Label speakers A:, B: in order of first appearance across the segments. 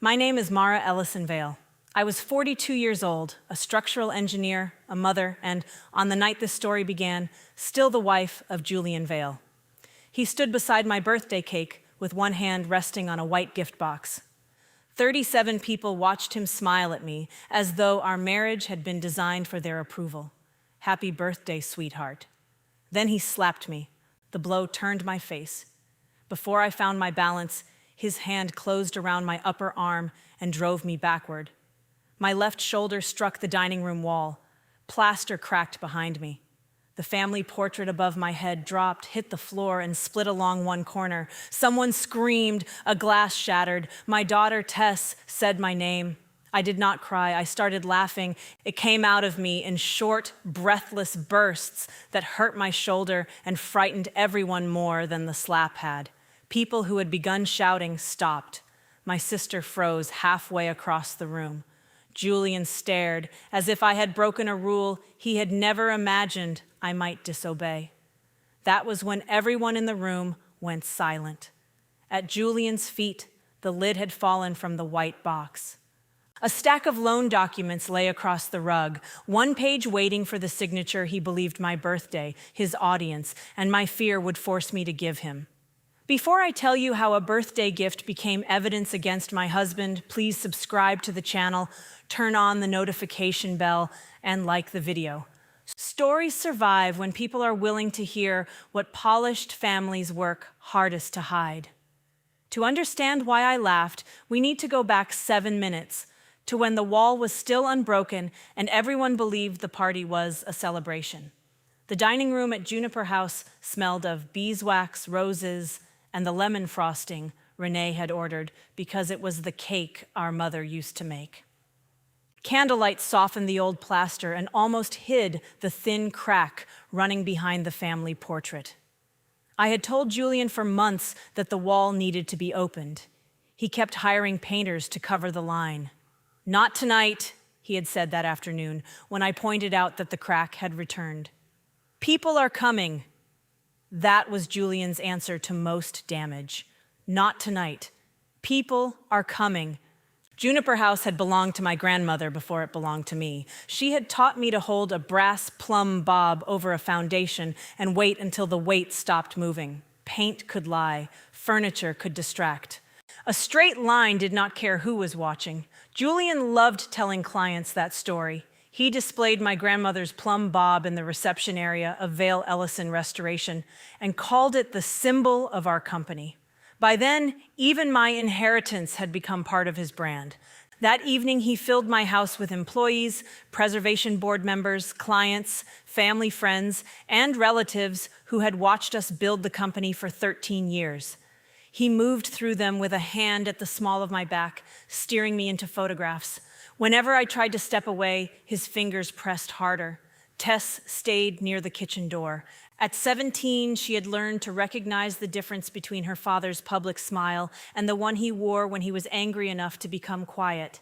A: My name is Mara Ellison Vale. I was 42 years old, a structural engineer, a mother, and, on the night this story began, still the wife of Julian Vale. He stood beside my birthday cake with one hand resting on a white gift box. 37 people watched him smile at me as though our marriage had been designed for their approval. Happy birthday, sweetheart. Then he slapped me. The blow turned my face. Before I found my balance, his hand closed around my upper arm and drove me backward. My left shoulder struck the dining room wall. Plaster cracked behind me. The family portrait above my head dropped, hit the floor, and split along one corner. Someone screamed, a glass shattered. My daughter, Tess, said my name. I did not cry. I started laughing. It came out of me in short, breathless bursts that hurt my shoulder and frightened everyone more than the slap had. People who had begun shouting stopped. My sister froze halfway across the room. Julian stared as if I had broken a rule he had never imagined I might disobey. That was when everyone in the room went silent. At Julian's feet, the lid had fallen from the white box. A stack of loan documents lay across the rug, one page waiting for the signature he believed my birthday, his audience, and my fear would force me to give him. Before I tell you how a birthday gift became evidence against my husband, please subscribe to the channel, turn on the notification bell, and like the video. Stories survive when people are willing to hear what polished families work hardest to hide. To understand why I laughed, we need to go back 7 minutes to when the wall was still unbroken and everyone believed the party was a celebration. The dining room at Juniper House smelled of beeswax, roses, and the lemon frosting Renee had ordered because it was the cake our mother used to make. Candlelight softened the old plaster and almost hid the thin crack running behind the family portrait. I had told Julian for months that the wall needed to be opened. He kept hiring painters to cover the line. "Not tonight," he had said that afternoon when I pointed out that the crack had returned. "People are coming." That was Julian's answer to most damage. "Not tonight. People are coming." Juniper House had belonged to my grandmother before it belonged to me. She had taught me to hold a brass plumb bob over a foundation and wait until the weight stopped moving. Paint could lie, furniture could distract. A straight line did not care who was watching. Julian loved telling clients that story. He displayed my grandmother's plumb bob in the reception area of Vale Ellison Restoration and called it the symbol of our company. By then, even my inheritance had become part of his brand. That evening, he filled my house with employees, preservation board members, clients, family friends, and relatives who had watched us build the company for 13 years. He moved through them with a hand at the small of my back, steering me into photographs. Whenever I tried to step away, his fingers pressed harder. Tess stayed near the kitchen door. At 17, she had learned to recognize the difference between her father's public smile and the one he wore when he was angry enough to become quiet.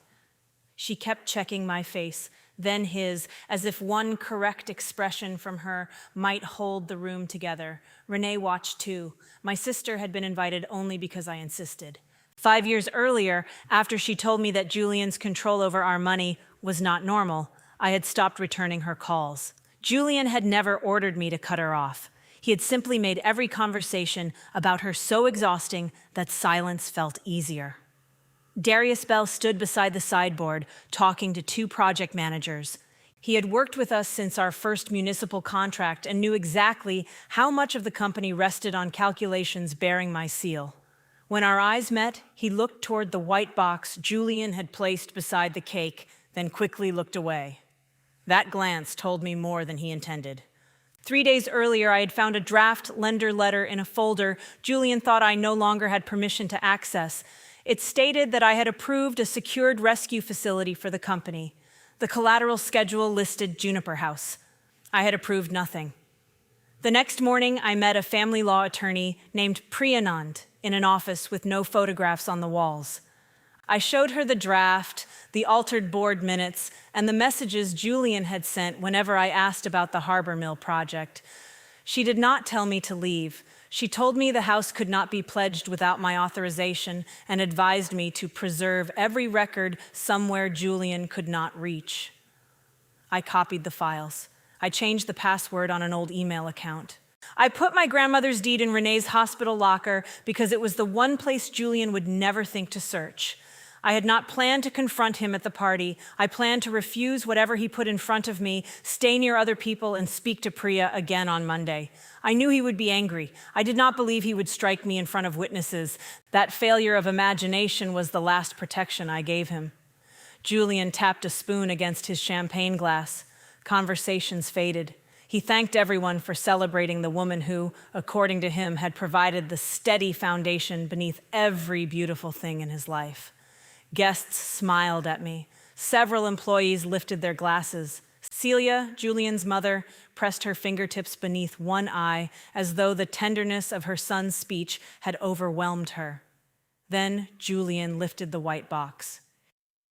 A: She kept checking my face, then his, as if one correct expression from her might hold the room together. Renee watched too. My sister had been invited only because I insisted. 5 years earlier, after she told me that Julian's control over our money was not normal, I had stopped returning her calls. Julian had never ordered me to cut her off. He had simply made every conversation about her so exhausting that silence felt easier. Darius Bell stood beside the sideboard, talking to 2 project managers. He had worked with us since our first municipal contract and knew exactly how much of the company rested on calculations bearing my seal. When our eyes met, he looked toward the white box Julian had placed beside the cake, then quickly looked away. That glance told me more than he intended. 3 days earlier, I had found a draft lender letter in a folder Julian thought I no longer had permission to access. It stated that I had approved a secured rescue facility for the company. The collateral schedule listed Juniper House. I had approved nothing. The next morning, I met a family law attorney named Priyanand in an office with no photographs on the walls. I showed her the draft, the altered board minutes, and the messages Julian had sent whenever I asked about the Harbor Mill project. She did not tell me to leave. She told me the house could not be pledged without my authorization and advised me to preserve every record somewhere Julian could not reach. I copied the files. I changed the password on an old email account. I put my grandmother's deed in Renee's hospital locker because it was the one place Julian would never think to search. I had not planned to confront him at the party. I planned to refuse whatever he put in front of me, stay near other people, and speak to Priya again on Monday. I knew he would be angry. I did not believe he would strike me in front of witnesses. That failure of imagination was the last protection I gave him. Julian tapped a spoon against his champagne glass. Conversations faded. He thanked everyone for celebrating the woman who, according to him, had provided the steady foundation beneath every beautiful thing in his life. Guests smiled at me. Several employees lifted their glasses. Celia, Julian's mother, pressed her fingertips beneath one eye as though the tenderness of her son's speech had overwhelmed her. Then Julian lifted the white box.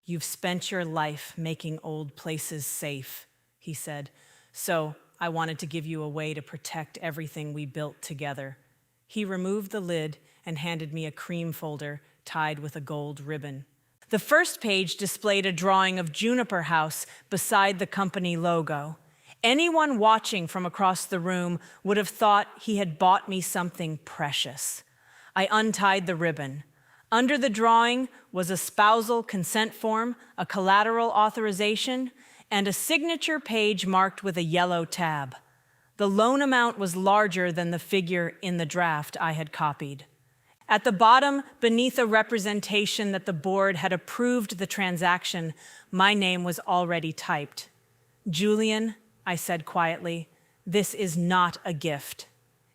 A: "You've spent your life making old places safe," he said. "So I wanted to give you a way to protect everything we built together." He removed the lid and handed me a cream folder tied with a gold ribbon. The first page displayed a drawing of Juniper House beside the company logo. Anyone watching from across the room would have thought he had bought me something precious. I untied the ribbon. Under the drawing was a spousal consent form, a collateral authorization, and a signature page marked with a yellow tab. The loan amount was larger than the figure in the draft I had copied. At the bottom, beneath a representation that the board had approved the transaction, my name was already typed. "Julian," I said quietly, "this is not a gift."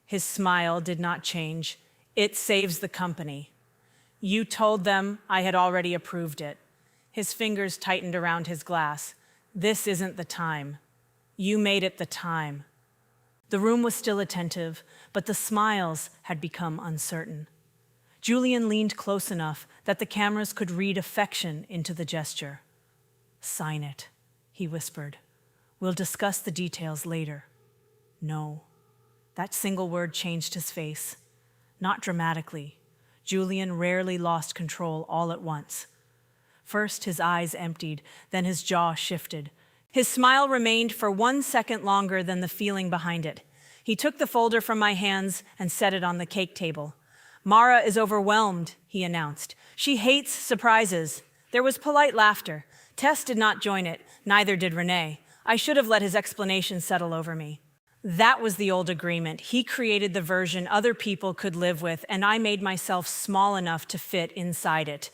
A: His smile did not change. "It saves the company." "You told them I had already approved it." His fingers tightened around his glass. "This isn't the time. You made it the time." The room was still attentive, but the smiles had become uncertain. Julian leaned close enough that the cameras could read affection into the gesture. "Sign it," he whispered. "We'll discuss the details later." "No." That single word changed his face. Not dramatically. Julian rarely lost control all at once. First, his eyes emptied, then his jaw shifted. His smile remained for 1 second longer than the feeling behind it. He took the folder from my hands and set it on the cake table. "Mara is overwhelmed," he announced. "She hates surprises." There was polite laughter. Tess did not join it, neither did Renee. I should have let his explanation settle over me. That was the old agreement. He created the version other people could live with, and I made myself small enough to fit inside it.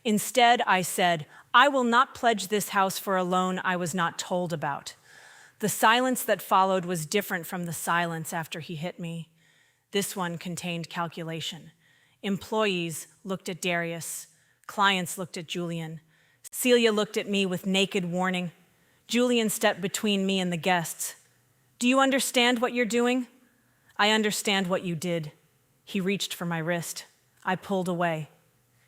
A: Instead, I said, "I will not pledge this house for a loan I was not told about." The silence that followed was different from the silence after he hit me. This one contained calculation. Employees looked at Darius. Clients looked at Julian. Celia looked at me with naked warning. Julian stepped between me and the guests. "Do you understand what you're doing?" "I understand what you did." He reached for my wrist. I pulled away.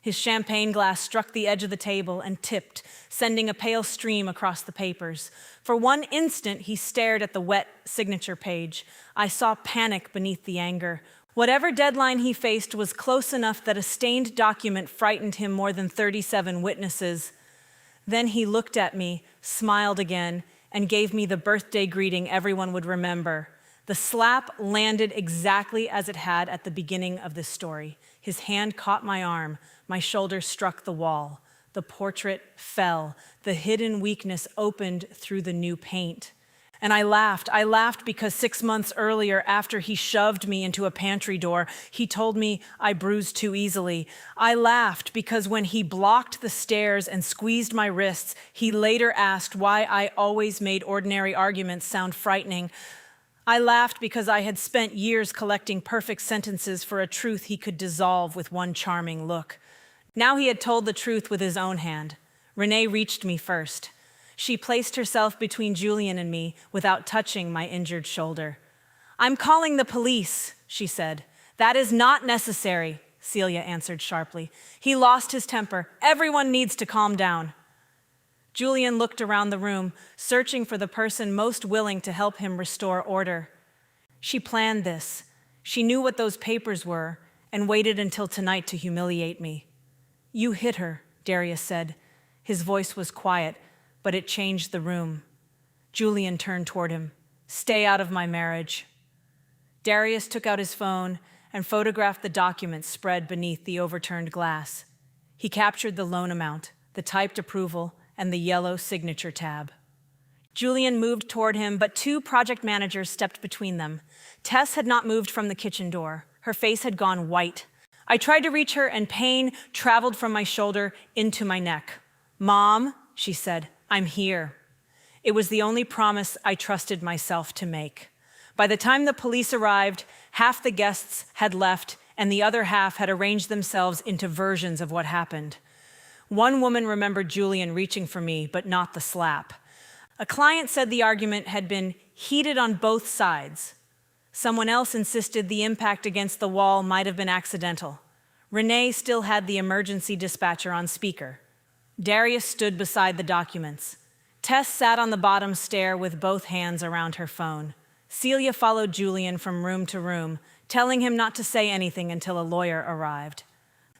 A: His champagne glass struck the edge of the table and tipped, sending a pale stream across the papers. For one instant, he stared at the wet signature page. I saw panic beneath the anger. Whatever deadline he faced was close enough that a stained document frightened him more than 37 witnesses. Then he looked at me, smiled again, and gave me the birthday greeting everyone would remember. The slap landed exactly as it had at the beginning of this story. His hand caught my arm. My shoulder struck the wall. The portrait fell. The hidden weakness opened through the new paint. And I laughed. I laughed because 6 months earlier, after he shoved me into a pantry door, he told me I bruised too easily. I laughed because when he blocked the stairs and squeezed my wrists, he later asked why I always made ordinary arguments sound frightening. I laughed because I had spent years collecting perfect sentences for a truth he could dissolve with one charming look. Now he had told the truth with his own hand. Renee reached me first. She placed herself between Julian and me without touching my injured shoulder. "I'm calling the police," she said. "That is not necessary," Celia answered sharply. "He lost his temper. Everyone needs to calm down." Julian looked around the room, searching for the person most willing to help him restore order. "She planned this. She knew what those papers were and waited until tonight to humiliate me. You hit her, Darius said. His voice was quiet, but it changed the room. Julian turned toward him. Stay out of my marriage. Darius took out his phone and photographed the documents spread beneath the overturned glass. He captured the loan amount, the typed approval, and the yellow signature tab. Julian moved toward him, but two project managers stepped between them. Tess had not moved from the kitchen door. Her face had gone white. I tried to reach her, and pain traveled from my shoulder into my neck. Mom, she said, I'm here. It was the only promise I trusted myself to make. By the time the police arrived, half the guests had left, and the other half had arranged themselves into versions of what happened. One woman remembered Julian reaching for me, but not the slap. A client said the argument had been heated on both sides. Someone else insisted the impact against the wall might have been accidental. Renee still had the emergency dispatcher on speaker. Darius stood beside the documents. Tess sat on the bottom stair with both hands around her phone. Celia followed Julian from room to room, telling him not to say anything until a lawyer arrived.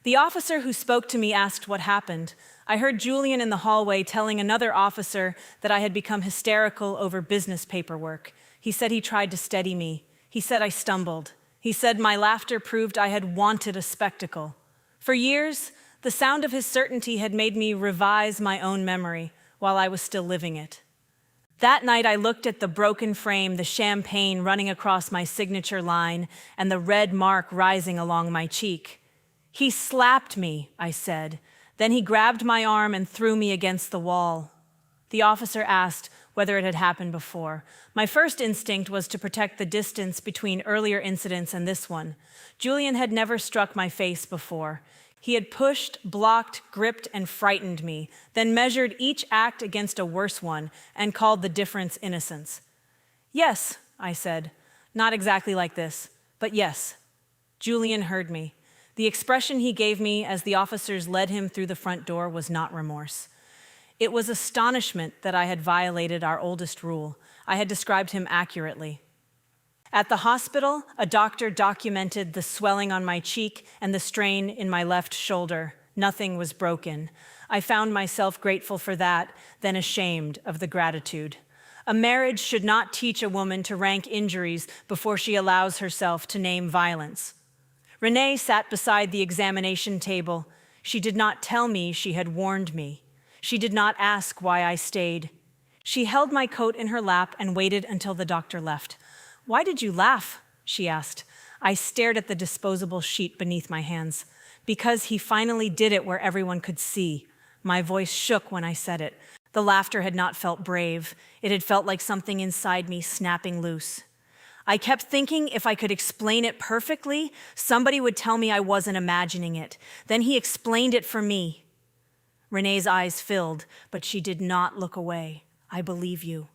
A: The officer who spoke to me asked what happened. I heard Julian in the hallway telling another officer that I had become hysterical over business paperwork. He said he tried to steady me. He said I stumbled. He said my laughter proved I had wanted a spectacle. For years, the sound of his certainty had made me revise my own memory while I was still living it. That night, I looked at the broken frame, the champagne running across my signature line, and the red mark rising along my cheek. He slapped me, I said. Then he grabbed my arm and threw me against the wall. The officer asked whether it had happened before. My first instinct was to protect the distance between earlier incidents and this one. Julian had never struck my face before. He had pushed, blocked, gripped, and frightened me, then measured each act against a worse one and called the difference innocence. Yes, I said. Not exactly like this, but yes. Julian heard me. The expression he gave me as the officers led him through the front door was not remorse. It was astonishment that I had violated our oldest rule. I had described him accurately. At the hospital, a doctor documented the swelling on my cheek and the strain in my left shoulder. Nothing was broken. I found myself grateful for that, then ashamed of the gratitude. A marriage should not teach a woman to rank injuries before she allows herself to name violence. Renee sat beside the examination table. She did not tell me she had warned me. She did not ask why I stayed. She held my coat in her lap and waited until the doctor left. Why did you laugh? She asked. I stared at the disposable sheet beneath my hands. Because he finally did it where everyone could see. My voice shook when I said it. The laughter had not felt brave. It had felt like something inside me snapping loose. I kept thinking if I could explain it perfectly, somebody would tell me I wasn't imagining it. Then he explained it for me. Renee's eyes filled, but she did not look away. I believe you.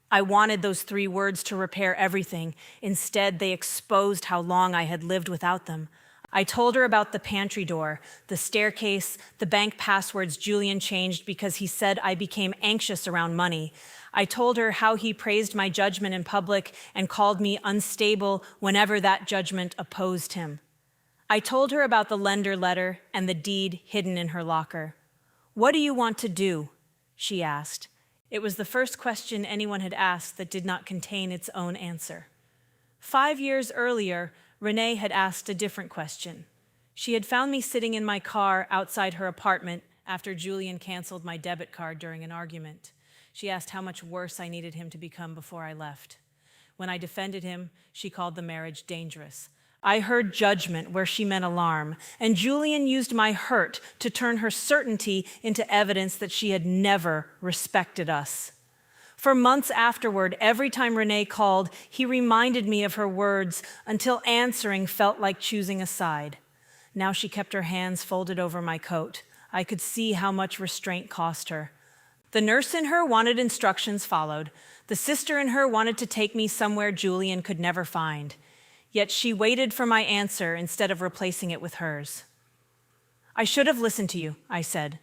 A: I wanted those 3 words to repair everything. Instead, they exposed how long I had lived without them. I told her about the pantry door, the staircase, the bank passwords Julian changed because he said I became anxious around money. I told her how he praised my judgment in public and called me unstable whenever that judgment opposed him. I told her about the lender letter and the deed hidden in her locker. What do you want to do? She asked. It was the first question anyone had asked that did not contain its own answer. 5 years earlier, Renee had asked a different question. She had found me sitting in my car outside her apartment after Julian canceled my debit card during an argument. She asked how much worse I needed him to become before I left. When I defended him, she called the marriage dangerous. I heard judgment where she meant alarm, and Julian used my hurt to turn her certainty into evidence that she had never respected us. For months afterward, every time Renee called, he reminded me of her words until answering felt like choosing a side. Now she kept her hands folded over my coat. I could see how much restraint cost her. The nurse in her wanted instructions followed. The sister in her wanted to take me somewhere Julian could never find. Yet she waited for my answer instead of replacing it with hers. I should have listened to you, I said.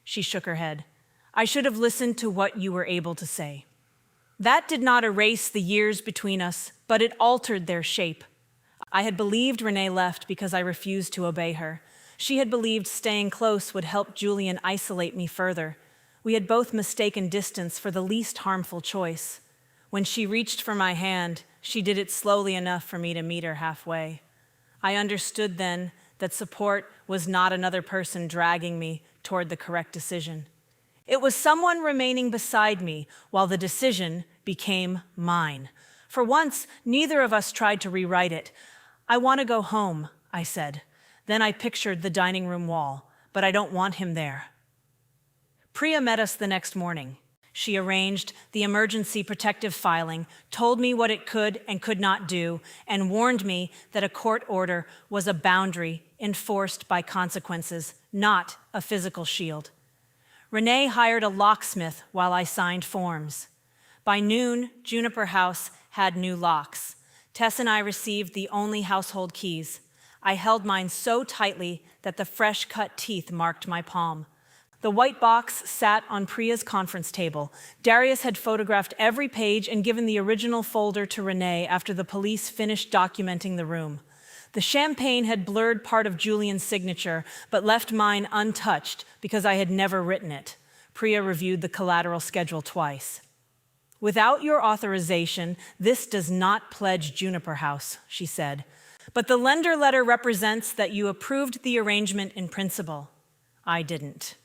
A: She shook her head. I should have listened to what you were able to say. That did not erase the years between us, but it altered their shape. I had believed Renee left because I refused to obey her. She had believed staying close would help Julian isolate me further. We had both mistaken distance for the least harmful choice. When she reached for my hand, she did it slowly enough for me to meet her halfway. I understood then that support was not another person dragging me toward the correct decision. It was someone remaining beside me while the decision became mine. For once, neither of us tried to rewrite it. "I want to go home," I said. Then I pictured the dining room wall, but I don't want him there. Priya met us the next morning. She arranged the emergency protective filing, told me what it could and could not do, and warned me that a court order was a boundary enforced by consequences, not a physical shield. Renee hired a locksmith while I signed forms. By noon, Juniper House had new locks. Tess and I received the only household keys. I held mine so tightly that the fresh-cut teeth marked my palm. The white box sat on Priya's conference table. Darius had photographed every page and given the original folder to Renee after the police finished documenting the room. The champagne had blurred part of Julian's signature, but left mine untouched because I had never written it. Priya reviewed the collateral schedule twice. "Without your authorization, this does not pledge Juniper House," she said. "But the lender letter represents that you approved the arrangement in principle." I didn't.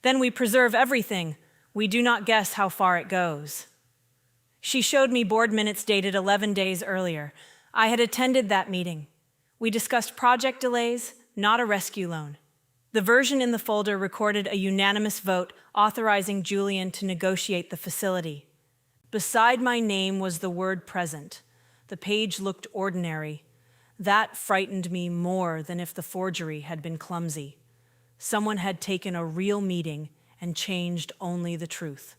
A: "Then we preserve everything. We do not guess how far it goes." She showed me board minutes dated 11 days earlier. I had attended that meeting. We discussed project delays, not a rescue loan. The version in the folder recorded a unanimous vote authorizing Julian to negotiate the facility. Beside my name was the word present. The page looked ordinary. That frightened me more than if the forgery had been clumsy. Someone had taken a real meeting and changed only the truth.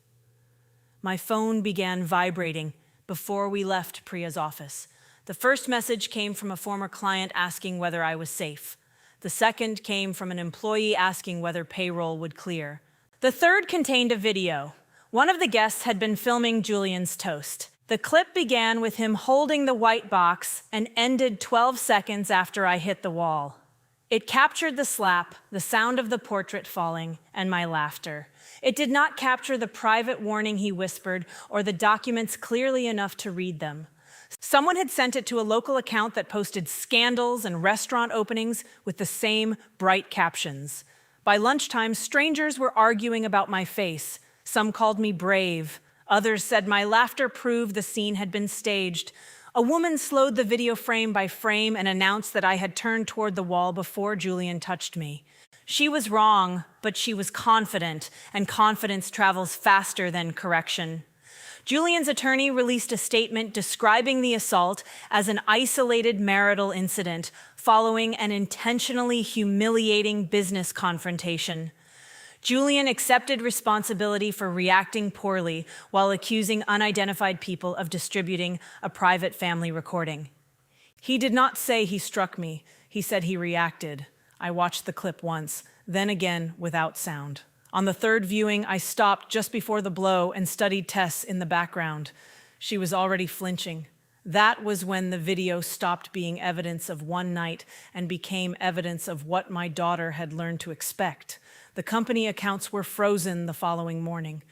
A: My phone began vibrating before we left Priya's office. The first message came from a former client asking whether I was safe. The second came from an employee asking whether payroll would clear. The third contained a video. One of the guests had been filming Julian's toast. The clip began with him holding the white box and ended 12 seconds after I hit the wall. It captured the slap, the sound of the portrait falling, and my laughter. It did not capture the private warning he whispered or the documents clearly enough to read them. Someone had sent it to a local account that posted scandals and restaurant openings with the same bright captions. By lunchtime, strangers were arguing about my face. Some called me brave. Others said my laughter proved the scene had been staged. A woman slowed the video frame by frame and announced that I had turned toward the wall before Julian touched me. She was wrong, but she was confident, and confidence travels faster than correction. Julian's attorney released a statement describing the assault as an isolated marital incident following an intentionally humiliating business confrontation. Julian accepted responsibility for reacting poorly while accusing unidentified people of distributing a private family recording. He did not say he struck me. He said he reacted. I watched the clip once, then again without sound. On the third viewing, I stopped just before the blow and studied Tess in the background. She was already flinching. That was when the video stopped being evidence of one night and became evidence of what my daughter had learned to expect. The company accounts were frozen the following morning.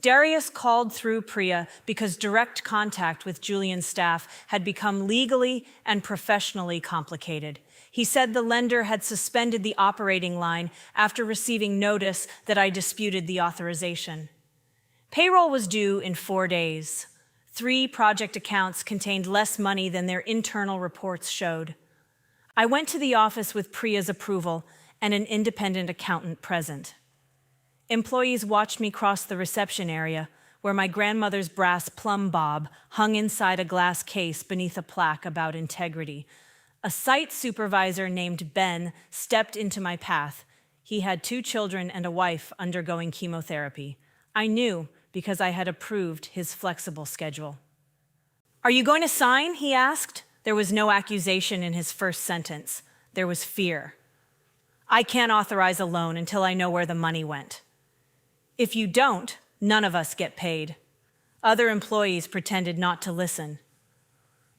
A: Darius called through Priya because direct contact with Julian's staff had become legally and professionally complicated. He said the lender had suspended the operating line after receiving notice that I disputed the authorization. Payroll was due in 4 days. 3 project accounts contained less money than their internal reports showed. I went to the office with Priya's approval and an independent accountant present. Employees watched me cross the reception area, where my grandmother's brass plumb bob hung inside a glass case beneath a plaque about integrity. A site supervisor named Ben stepped into my path. He had 2 children and a wife undergoing chemotherapy. I knew because I had approved his flexible schedule. "Are you going to sign?" he asked. There was no accusation in his first sentence. There was fear. "I can't authorize a loan until I know where the money went." "If you don't, none of us get paid." Other employees pretended not to listen.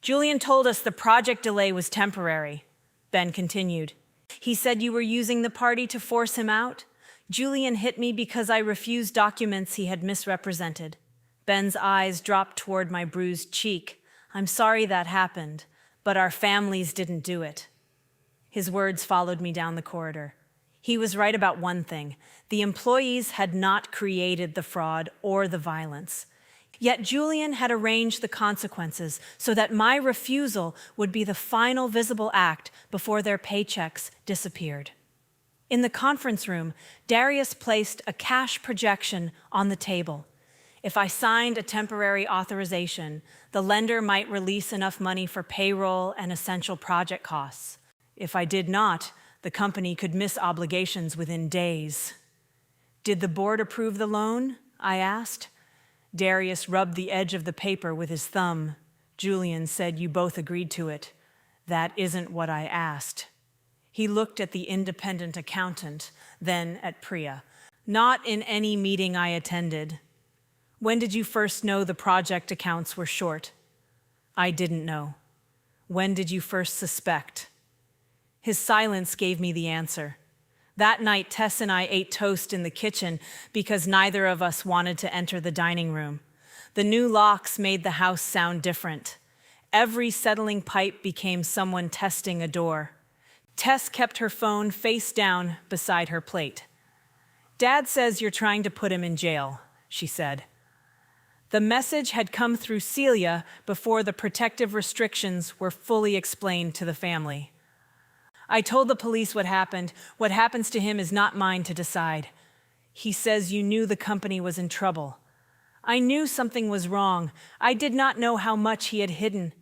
A: Julian told us the project delay was temporary, Ben continued. He said you were using the party to force him out. Julian hit me because I refused documents he had misrepresented. Ben's eyes dropped toward my bruised cheek. I'm sorry that happened, but our families didn't do it. His words followed me down the corridor. He was right about one thing. The employees had not created the fraud or the violence. Yet Julian had arranged the consequences so that my refusal would be the final visible act before their paychecks disappeared. In the conference room, Darius placed a cash projection on the table. If I signed a temporary authorization, the lender might release enough money for payroll and essential project costs. If I did not, the company could miss obligations within days. Did the board approve the loan? I asked. Darius rubbed the edge of the paper with his thumb. Julian said you both agreed to it. That isn't what I asked. He looked at the independent accountant, then at Priya. Not in any meeting I attended. When did you first know the project accounts were short? I didn't know. When did you first suspect? His silence gave me the answer. That night, Tess and I ate toast in the kitchen because neither of us wanted to enter the dining room. The new locks made the house sound different. Every settling pipe became someone testing a door. Tess kept her phone face down beside her plate. Dad says you're trying to put him in jail, she said. The message had come through Celia before the protective restrictions were fully explained to the family. I told the police what happened. What happens to him is not mine to decide. He says you knew the company was in trouble. I knew something was wrong. I did not know how much he had hidden.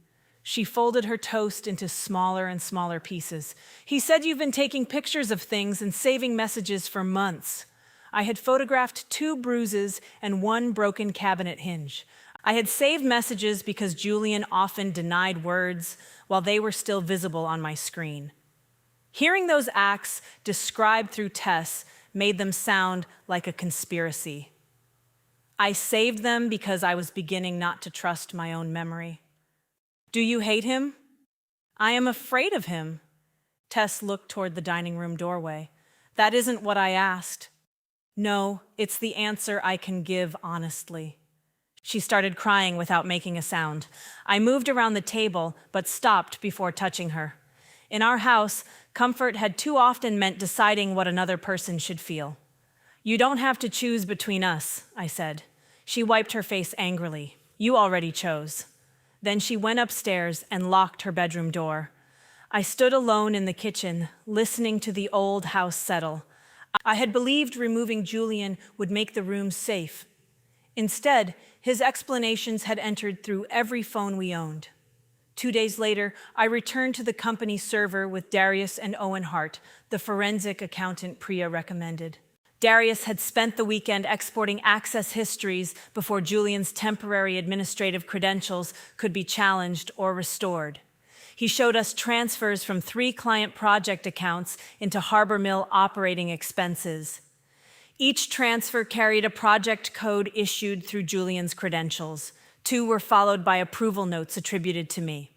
A: She folded her toast into smaller and smaller pieces. He said you've been taking pictures of things and saving messages for months. I had photographed 2 bruises and 1 broken cabinet hinge. I had saved messages because Julian often denied words while they were still visible on my screen. Hearing those acts described through Tess made them sound like a conspiracy. I saved them because I was beginning not to trust my own memory. Do you hate him? I am afraid of him. Tess looked toward the dining room doorway. That isn't what I asked. No, it's the answer I can give honestly. She started crying without making a sound. I moved around the table, but stopped before touching her. In our house, comfort had too often meant deciding what another person should feel. You don't have to choose between us, I said. She wiped her face angrily. You already chose. Then she went upstairs and locked her bedroom door. I stood alone in the kitchen, listening to the old house settle. I had believed removing Julian would make the room safe. Instead, his explanations had entered through every phone we owned. 2 days later, I returned to the company server with Darius and Owen Hart, the forensic accountant Priya recommended. Darius had spent the weekend exporting access histories before Julian's temporary administrative credentials could be challenged or restored. He showed us transfers from 3 client project accounts into Harbor Mill operating expenses. Each transfer carried a project code issued through Julian's credentials. 2 were followed by approval notes attributed to me.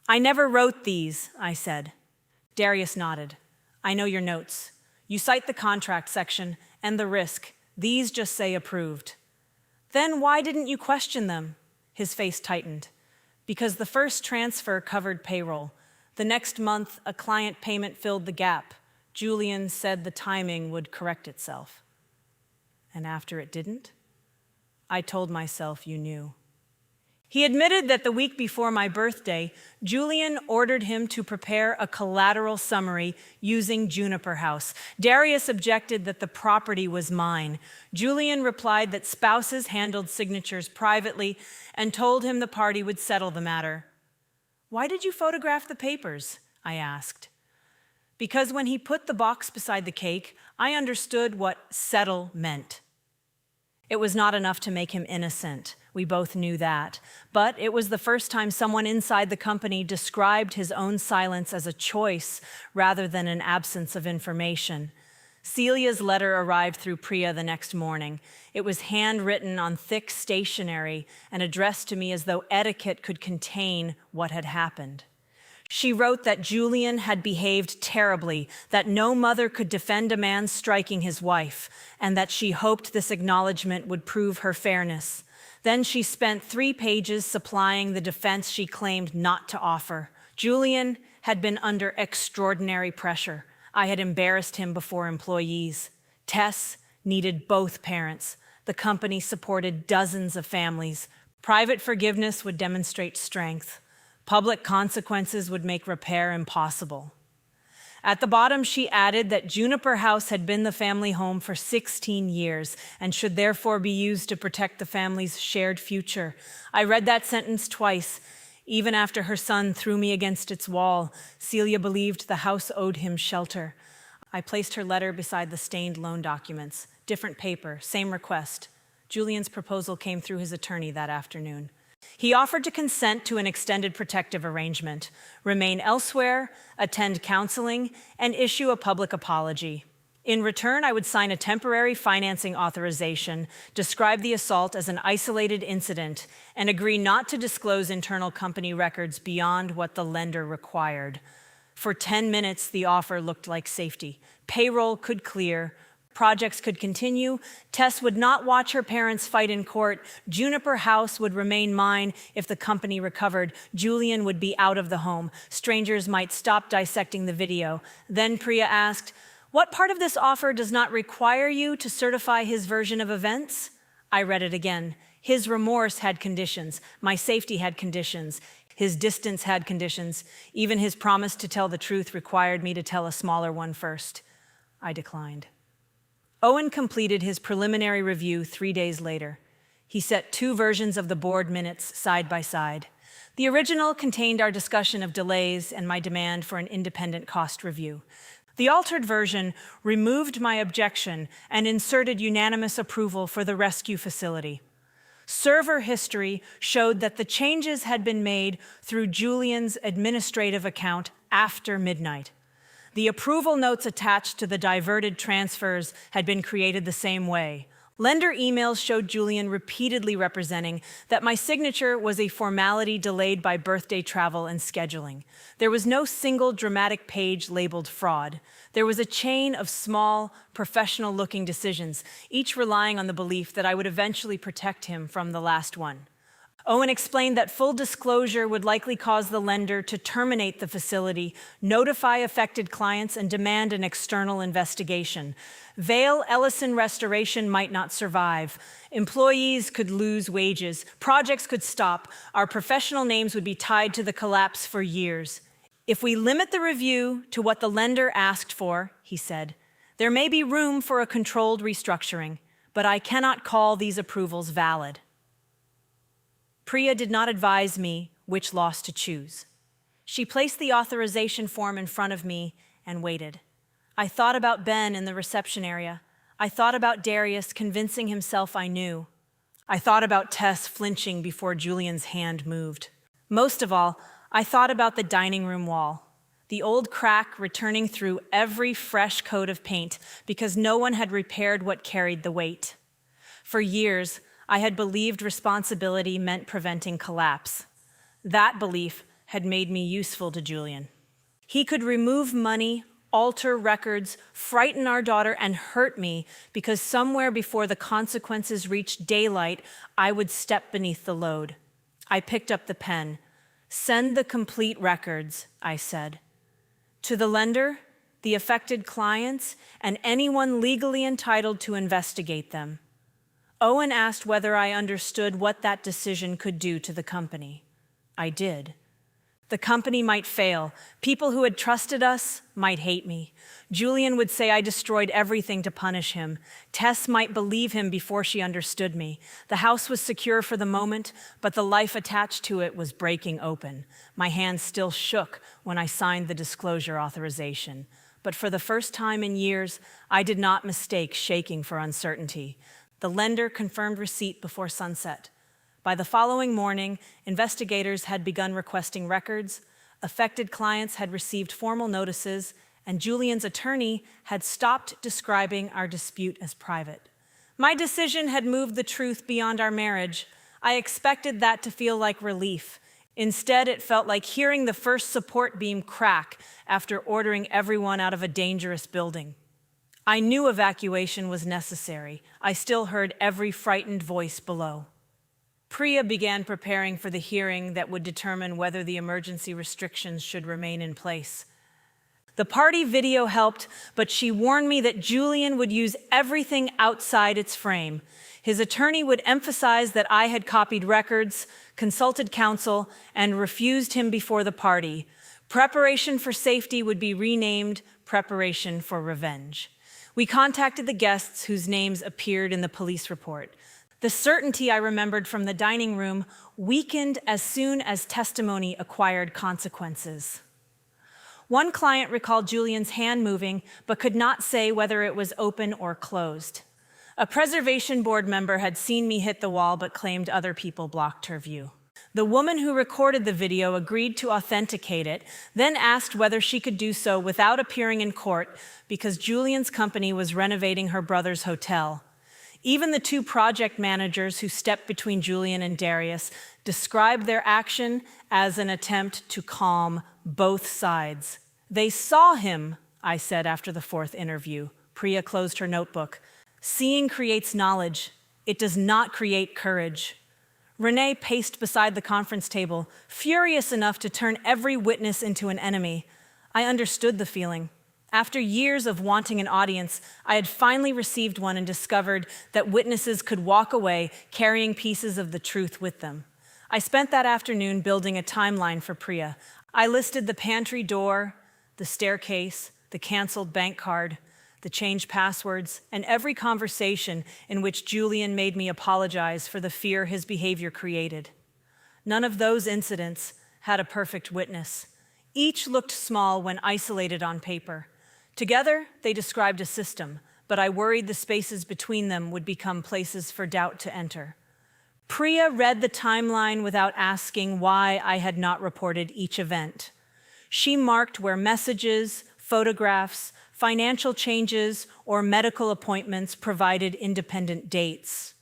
A: I never wrote these, I said. Darius nodded. I know your notes. You cite the contract section and the risk. These just say approved. Then why didn't you question them? His face tightened. Because the first transfer covered payroll. The next month, a client payment filled the gap. Julian said the timing would correct itself. And after it didn't, I told myself you knew. He admitted that the week before my birthday, Julian ordered him to prepare a collateral summary using Juniper House. Darius objected that the property was mine. Julian replied that spouses handled signatures privately and told him the party would settle the matter. Why did you photograph the papers? I asked. Because when he put the box beside the cake, I understood what settle meant. It was not enough to make him innocent. We both knew that. But it was the first time someone inside the company described his own silence as a choice rather than an absence of information. Celia's letter arrived through Priya the next morning. It was handwritten on thick stationery and addressed to me as though etiquette could contain what had happened. She wrote that Julian had behaved terribly, that no mother could defend a man striking his wife, and that she hoped this acknowledgement would prove her fairness. Then she spent 3 pages supplying the defense she claimed not to offer. Julian had been under extraordinary pressure. I had embarrassed him before employees. Tess needed both parents. The company supported dozens of families. Private forgiveness would demonstrate strength. Public consequences would make repair impossible. At the bottom, she added that Juniper House had been the family home for 16 years and should therefore be used to protect the family's shared future. I read that sentence twice. Even after her son threw me against its wall, Celia believed the house owed him shelter. I placed her letter beside the stained loan documents. Different paper, same request. Julian's proposal came through his attorney that afternoon. He offered to consent to an extended protective arrangement, remain elsewhere, attend counseling, and issue a public apology. In return, I would sign a temporary financing authorization, describe the assault as an isolated incident, and agree not to disclose internal company records beyond what the lender required. For 10 minutes, the offer looked like safety. Payroll could clear, projects could continue, Tess would not watch her parents fight in court, Juniper House would remain mine if the company recovered, Julian would be out of the home, strangers might stop dissecting the video. Then Priya asked, "What part of this offer does not require you to certify his version of events?" I read it again. His remorse had conditions. My safety had conditions. His distance had conditions. Even his promise to tell the truth required me to tell a smaller one first. I declined. Owen completed his preliminary review 3 days later. He set 2 versions of the board minutes side by side. The original contained our discussion of delays and my demand for an independent cost review. The altered version removed my objection and inserted unanimous approval for the rescue facility. Server history showed that the changes had been made through Julian's administrative account after midnight. The approval notes attached to the diverted transfers had been created the same way. Lender emails showed Julian repeatedly representing that my signature was a formality delayed by birthday travel and scheduling. There was no single dramatic page labeled fraud. There was a chain of small, professional-looking decisions, each relying on the belief that I would eventually protect him from the last one. Owen explained that full disclosure would likely cause the lender to terminate the facility, notify affected clients, and demand an external investigation. Vale Ellison Restoration might not survive. Employees could lose wages. Projects could stop. Our professional names would be tied to the collapse for years. If we limit the review to what the lender asked for, he said, there may be room for a controlled restructuring, but I cannot call these approvals valid. Priya did not advise me which loss to choose. She placed the authorization form in front of me and waited. I thought about Ben in the reception area. I thought about Darius convincing himself I knew. I thought about Tess flinching before Julian's hand moved. Most of all, I thought about the dining room wall, the old crack returning through every fresh coat of paint because no one had repaired what carried the weight. For years, I had believed responsibility meant preventing collapse. That belief had made me useful to Julian. He could remove money, alter records, frighten our daughter, and hurt me because somewhere before the consequences reached daylight, I would step beneath the load. I picked up the pen. "Send the complete records," I said. "To the lender, the affected clients, and anyone legally entitled to investigate them." Owen asked whether I understood what that decision could do to the company. I did. The company might fail. People who had trusted us might hate me. Julian would say I destroyed everything to punish him. Tess might believe him before she understood me. The house was secure for the moment, but the life attached to it was breaking open. My hands still shook when I signed the disclosure authorization. But for the first time in years, I did not mistake shaking for uncertainty. The lender confirmed receipt before sunset. By the following morning, investigators had begun requesting records, affected clients had received formal notices, and Julian's attorney had stopped describing our dispute as private. My decision had moved the truth beyond our marriage. I expected that to feel like relief. Instead, it felt like hearing the first support beam crack after ordering everyone out of a dangerous building. I knew evacuation was necessary. I still heard every frightened voice below. Priya began preparing for the hearing that would determine whether the emergency restrictions should remain in place. The party video helped, but she warned me that Julian would use everything outside its frame. His attorney would emphasize that I had copied records, consulted counsel, and refused him before the party. Preparation for safety would be renamed Preparation for Revenge. We contacted the guests whose names appeared in the police report. The certainty I remembered from the dining room weakened as soon as testimony acquired consequences. One client recalled Julian's hand moving, but could not say whether it was open or closed. A preservation board member had seen me hit the wall, but claimed other people blocked her view. The woman who recorded the video agreed to authenticate it, then asked whether she could do so without appearing in court because Julian's company was renovating her brother's hotel. Even the two project managers who stepped between Julian and Darius described their action as an attempt to calm both sides. They saw him, I said after the fourth interview. Priya closed her notebook. Seeing creates knowledge. It does not create courage. Renee paced beside the conference table, furious enough to turn every witness into an enemy. I understood the feeling. After years of wanting an audience, I had finally received one and discovered that witnesses could walk away carrying pieces of the truth with them. I spent that afternoon building a timeline for Priya. I listed the pantry door, the staircase, the canceled bank card, the changed passwords, and every conversation in which Julian made me apologize for the fear his behavior created. None of those incidents had a perfect witness. Each looked small when isolated on paper. Together, they described a system, but I worried the spaces between them would become places for doubt to enter. Priya read the timeline without asking why I had not reported each event. She marked where messages, photographs, financial changes, or medical appointments provided independent dates.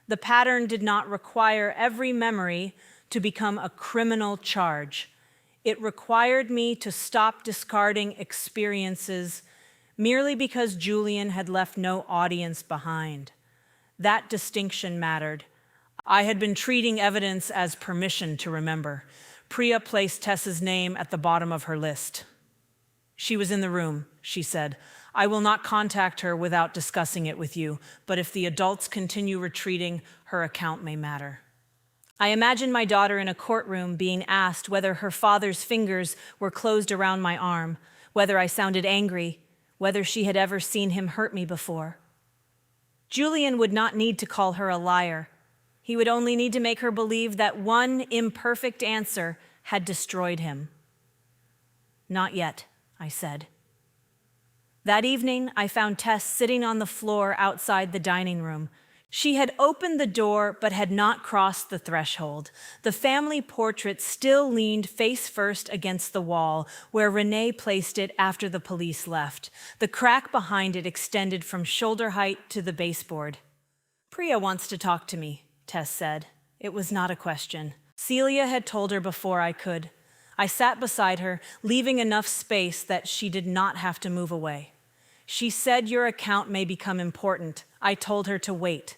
A: The pattern did not require every memory to become a criminal charge. It required me to stop discarding experiences merely because Julian had left no audience behind. That distinction mattered. I had been treating evidence as permission to remember. Priya placed Tess's name at the bottom of her list. She was in the room, she said. I will not contact her without discussing it with you, but if the adults continue retreating, her account may matter. I imagined my daughter in a courtroom being asked whether her father's fingers were closed around my arm, whether I sounded angry, whether she had ever seen him hurt me before. Julian would not need to call her a liar. He would only need to make her believe that one imperfect answer had destroyed him. Not yet, I said. That evening, I found Tess sitting on the floor outside the dining room. She had opened the door but had not crossed the threshold. The family portrait still leaned face first against the wall, where Renee placed it after the police left. The crack behind it extended from shoulder height to the baseboard. Priya wants to talk to me, Tess said. It was not a question. Celia had told her before I could. I sat beside her, leaving enough space that she did not have to move away. She said your account may become important. I told her to wait.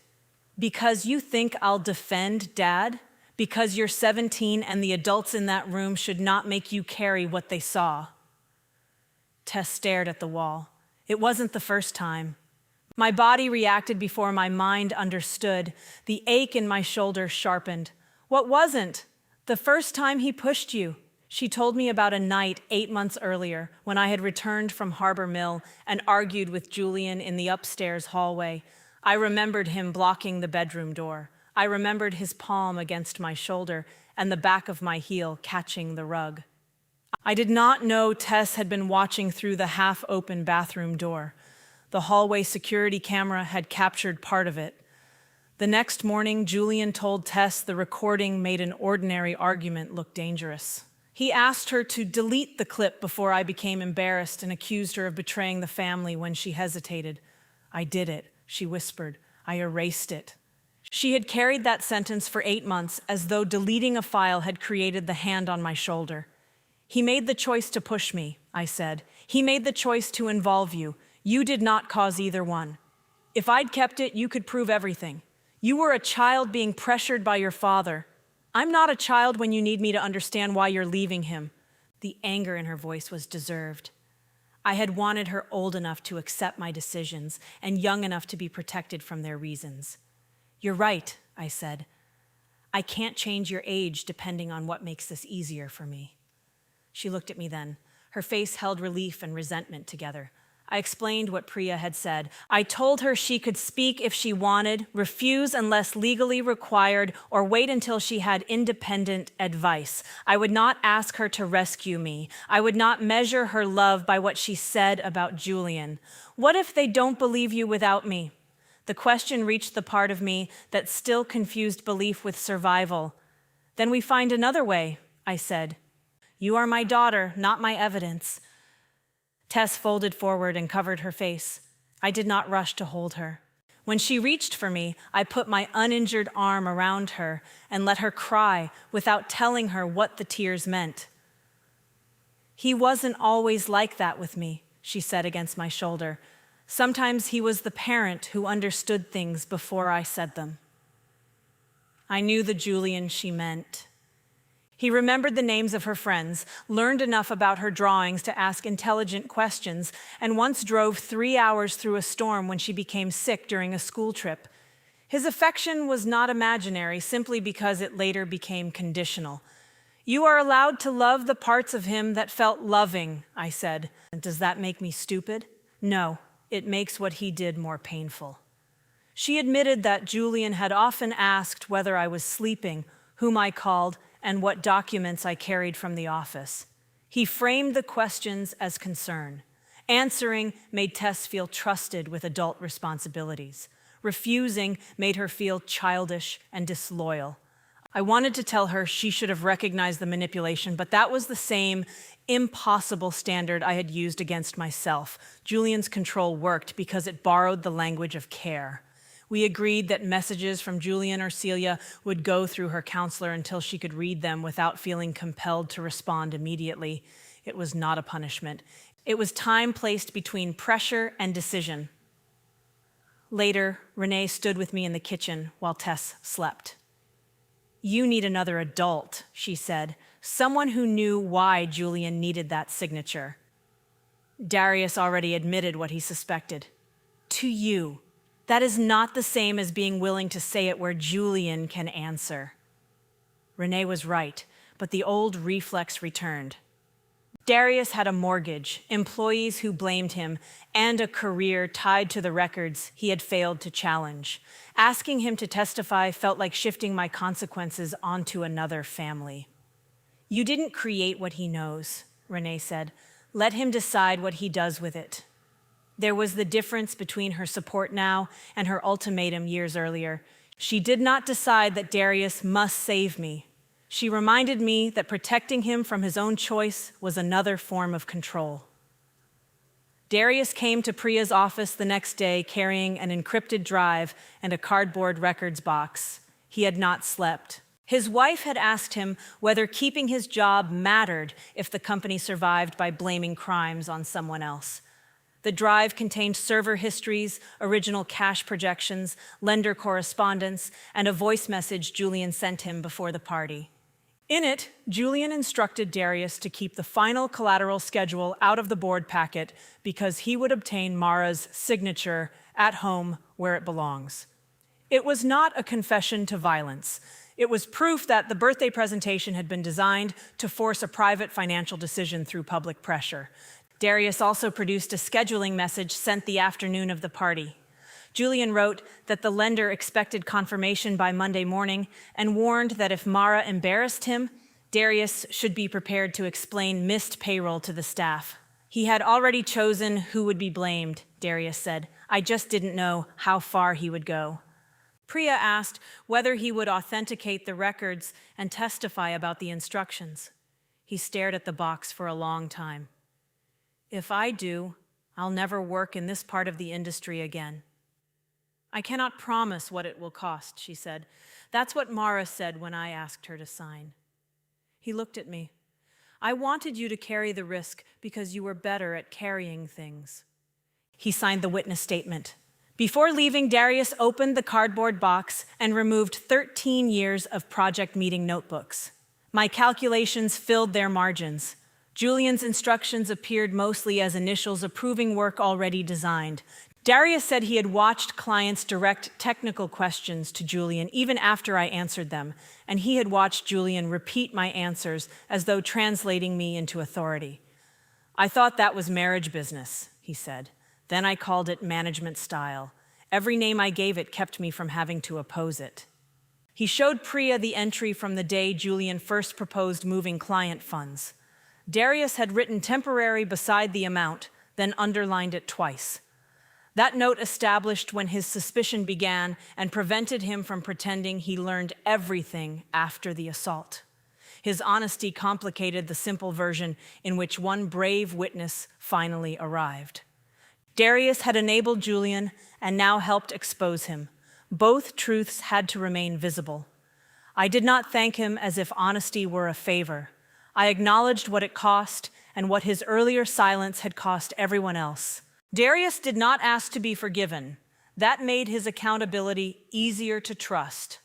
A: Because you think I'll defend Dad? Because you're 17 and the adults in that room should not make you carry what they saw? Tess stared at the wall. It wasn't the first time. My body reacted before my mind understood. The ache in my shoulder sharpened. What wasn't? The first time he pushed you. She told me about a night 8 months earlier when I had returned from Harbor Mill and argued with Julian in the upstairs hallway. I remembered him blocking the bedroom door. I remembered his palm against my shoulder and the back of my heel catching the rug. I did not know Tess had been watching through the half-open bathroom door. The hallway security camera had captured part of it. The next morning, Julian told Tess the recording made an ordinary argument look dangerous. He asked her to delete the clip before I became embarrassed and accused her of betraying the family when she hesitated. I did it, she whispered. I erased it. She had carried that sentence for 8 months as though deleting a file had created the hand on my shoulder. He made the choice to push me, I said. He made the choice to involve you. You did not cause either one. If I'd kept it, you could prove everything. You were a child being pressured by your father. I'm not a child when you need me to understand why you're leaving him. The anger in her voice was deserved. I had wanted her old enough to accept my decisions and young enough to be protected from their reasons. You're right, I said. I can't change your age depending on what makes this easier for me. She looked at me then. Her face held relief and resentment together. I explained what Priya had said. I told her she could speak if she wanted, refuse unless legally required, or wait until she had independent advice. I would not ask her to rescue me. I would not measure her love by what she said about Julian. What if they don't believe you without me? The question reached the part of me that still confused belief with survival. Then we find another way, I said. You are my daughter, not my evidence. Tess folded forward and covered her face. I did not rush to hold her. When she reached for me, I put my uninjured arm around her and let her cry without telling her what the tears meant. He wasn't always like that with me, she said against my shoulder. Sometimes he was the parent who understood things before I said them. I knew the Julian she meant. He remembered the names of her friends, learned enough about her drawings to ask intelligent questions, and once drove 3 hours through a storm when she became sick during a school trip. His affection was not imaginary simply because it later became conditional. You are allowed to love the parts of him that felt loving, I said. Does that make me stupid? No, it makes what he did more painful. She admitted that Julian had often asked whether I was sleeping, whom I called, and what documents I carried from the office. He framed the questions as concern. Answering made Tess feel trusted with adult responsibilities. Refusing made her feel childish and disloyal. I wanted to tell her she should have recognized the manipulation, but that was the same impossible standard I had used against myself. Julian's control worked because it borrowed the language of care. We agreed that messages from Julian or Celia would go through her counselor until she could read them without feeling compelled to respond immediately. It was not a punishment. It was time placed between pressure and decision. Later, Renee stood with me in the kitchen while Tess slept. You need another adult, she said, someone who knew why Julian needed that signature. Darius already admitted what he suspected. To you. That is not the same as being willing to say it where Julian can answer. Renee was right, but the old reflex returned. Darius had a mortgage, employees who blamed him, and a career tied to the records he had failed to challenge. Asking him to testify felt like shifting my consequences onto another family. You didn't create what he knows, Renee said. Let him decide what he does with it. There was the difference between her support now and her ultimatum years earlier. She did not decide that Darius must save me. She reminded me that protecting him from his own choice was another form of control. Darius came to Priya's office the next day carrying an encrypted drive and a cardboard records box. He had not slept. His wife had asked him whether keeping his job mattered if the company survived by blaming crimes on someone else. The drive contained server histories, original cash projections, lender correspondence, and a voice message Julian sent him before the party. In it, Julian instructed Darius to keep the final collateral schedule out of the board packet because he would obtain Mara's signature at home where it belongs. It was not a confession to violence. It was proof that the birthday presentation had been designed to force a private financial decision through public pressure. Darius also produced a scheduling message sent the afternoon of the party. Julian wrote that the lender expected confirmation by Monday morning and warned that if Mara embarrassed him, Darius should be prepared to explain missed payroll to the staff. He had already chosen who would be blamed, Darius said. I just didn't know how far he would go. Priya asked whether he would authenticate the records and testify about the instructions. He stared at the box for a long time. "If I do, I'll never work in this part of the industry again." "I cannot promise what it will cost," she said. "That's what Mara said when I asked her to sign." He looked at me. "I wanted you to carry the risk because you were better at carrying things." He signed the witness statement. Before leaving, Darius opened the cardboard box and removed 13 years of project meeting notebooks. My calculations filled their margins. Julian's instructions appeared mostly as initials approving work already designed. Darius said he had watched clients direct technical questions to Julian even after I answered them, and he had watched Julian repeat my answers as though translating me into authority. "I thought that was marriage business," he said. "Then I called it management style. Every name I gave it kept me from having to oppose it." He showed Priya the entry from the day Julian first proposed moving client funds. Darius had written temporary beside the amount, then underlined it twice. That note established when his suspicion began and prevented him from pretending he learned everything after the assault. His honesty complicated the simple version in which one brave witness finally arrived. Darius had enabled Julian and now helped expose him. Both truths had to remain visible. I did not thank him as if honesty were a favor. I acknowledged what it cost and what his earlier silence had cost everyone else. Darius did not ask to be forgiven. That made his accountability easier to trust.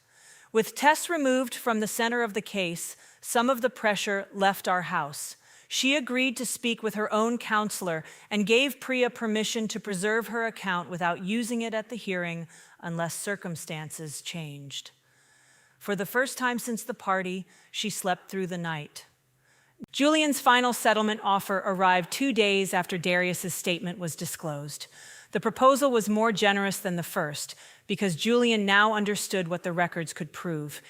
A: With Tess removed from the center of the case, some of the pressure left our house. She agreed to speak with her own counselor and gave Priya permission to preserve her account without using it at the hearing unless circumstances changed. For the first time since the party, she slept through the night. Julian's final settlement offer arrived 2 days after Darius's statement was disclosed. The proposal was more generous than the first because Julian now understood what the records could prove.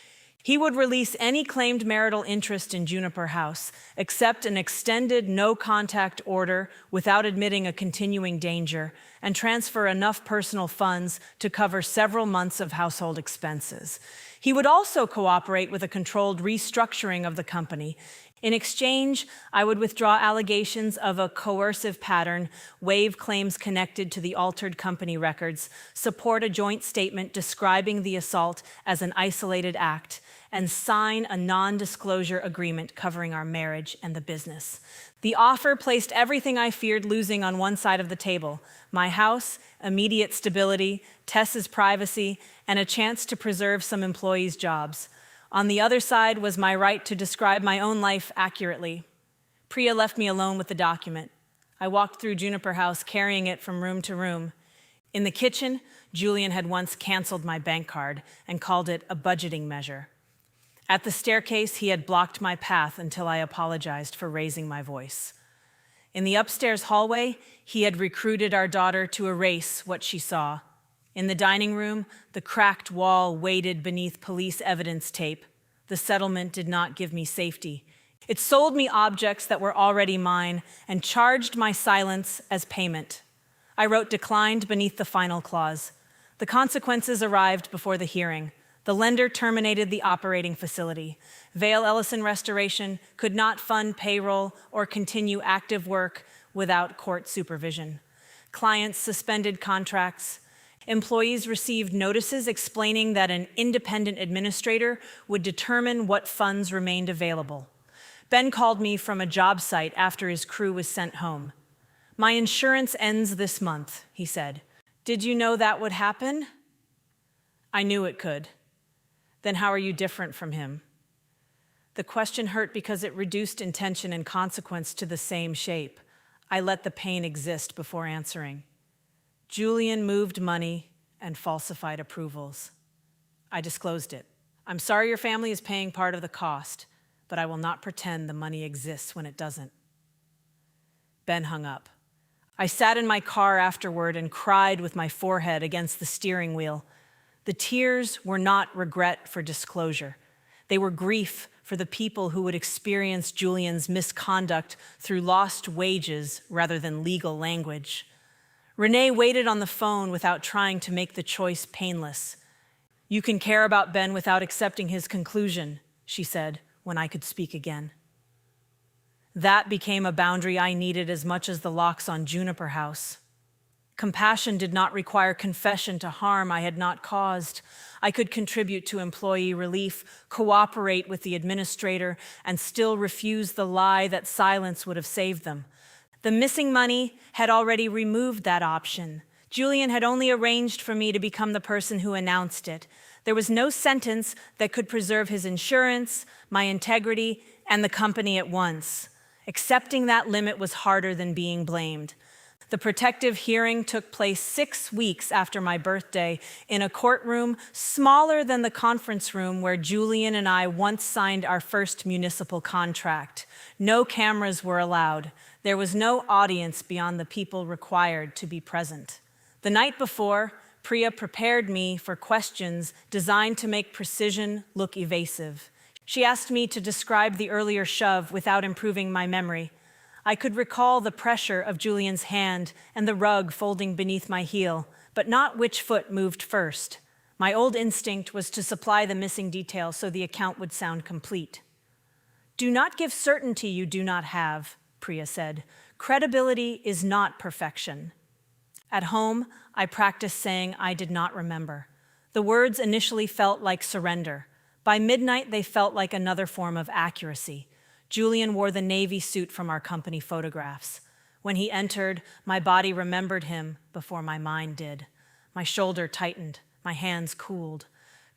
A: He would release any claimed marital interest in Juniper House, accept an extended no-contact order without admitting a continuing danger, and transfer enough personal funds to cover several months of household expenses. He would also cooperate with a controlled restructuring of the company. In exchange, I would withdraw allegations of a coercive pattern, waive claims connected to the altered company records, support a joint statement describing the assault as an isolated act, and sign a non-disclosure agreement covering our marriage and the business. The offer placed everything I feared losing on one side of the table: my house, immediate stability, Tess's privacy, and a chance to preserve some employees' jobs. On the other side was my right to describe my own life accurately. Priya left me alone with the document. I walked through Juniper House carrying it from room to room. In the kitchen, Julian had once canceled my bank card and called it a budgeting measure. At the staircase, he had blocked my path until I apologized for raising my voice. In the upstairs hallway, he had recruited our daughter to erase what she saw. In the dining room, the cracked wall waited beneath police evidence tape. The settlement did not give me safety. It sold me objects that were already mine and charged my silence as payment. I wrote declined beneath the final clause. The consequences arrived before the hearing. The lender terminated the operating facility. Vale Ellison Restoration could not fund payroll or continue active work without court supervision. Clients suspended contracts. Employees received notices explaining that an independent administrator would determine what funds remained available. Ben called me from a job site after his crew was sent home. "My insurance ends this month," he said. "Did you know that would happen?" I knew it could. "Then how are you different from him?" The question hurt because it reduced intention and consequence to the same shape. I let the pain exist before answering. Julian moved money and falsified approvals. I disclosed it. "I'm sorry your family is paying part of the cost, but I will not pretend the money exists when it doesn't." Ben hung up. I sat in my car afterward and cried with my forehead against the steering wheel. The tears were not regret for disclosure. They were grief for the people who would experience Julian's misconduct through lost wages rather than legal language. Renee waited on the phone without trying to make the choice painless. "You can care about Ben without accepting his conclusion," she said when I could speak again. That became a boundary I needed as much as the locks on Juniper House. Compassion did not require confession to harm I had not caused. I could contribute to employee relief, cooperate with the administrator, and still refuse the lie that silence would have saved them. The missing money had already removed that option. Julian had only arranged for me to become the person who announced it. There was no sentence that could preserve his insurance, my integrity, and the company at once. Accepting that limit was harder than being blamed. The protective hearing took place 6 weeks after my birthday in a courtroom smaller than the conference room where Julian and I once signed our first municipal contract. No cameras were allowed. There was no audience beyond the people required to be present. The night before, Priya prepared me for questions designed to make precision look evasive. She asked me to describe the earlier shove without improving my memory. I could recall the pressure of Julian's hand and the rug folding beneath my heel, but not which foot moved first. My old instinct was to supply the missing details so the account would sound complete. "Do not give certainty you do not have," Priya said. "Credibility is not perfection." At home, I practiced saying I did not remember. The words initially felt like surrender. By midnight, they felt like another form of accuracy. Julian wore the navy suit from our company photographs. When he entered, my body remembered him before my mind did. My shoulder tightened, my hands cooled.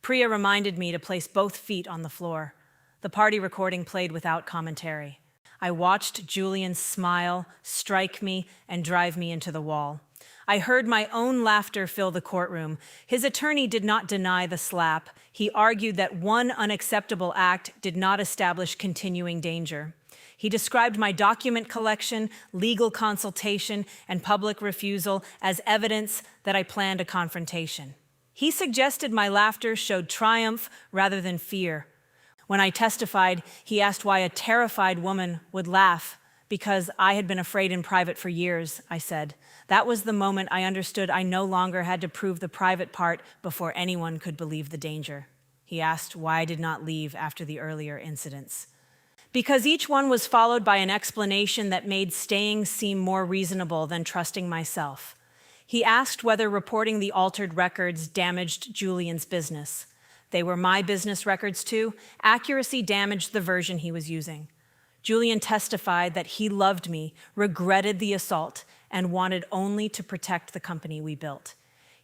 A: Priya reminded me to place both feet on the floor. The party recording played without commentary. I watched Julian smile, strike me, and drive me into the wall. I heard my own laughter fill the courtroom. His attorney did not deny the slap. He argued that one unacceptable act did not establish continuing danger. He described my document collection, legal consultation, and public refusal as evidence that I planned a confrontation. He suggested my laughter showed triumph rather than fear. When I testified, he asked why a terrified woman would laugh. "Because I had been afraid in private for years," I said. That was the moment I understood I no longer had to prove the private part before anyone could believe the danger. He asked why I did not leave after the earlier incidents. Because each one was followed by an explanation that made staying seem more reasonable than trusting myself. He asked whether reporting the altered records damaged Julian's business. They were my business records too. Accuracy damaged the version he was using. Julian testified that he loved me, regretted the assault, and wanted only to protect the company we built.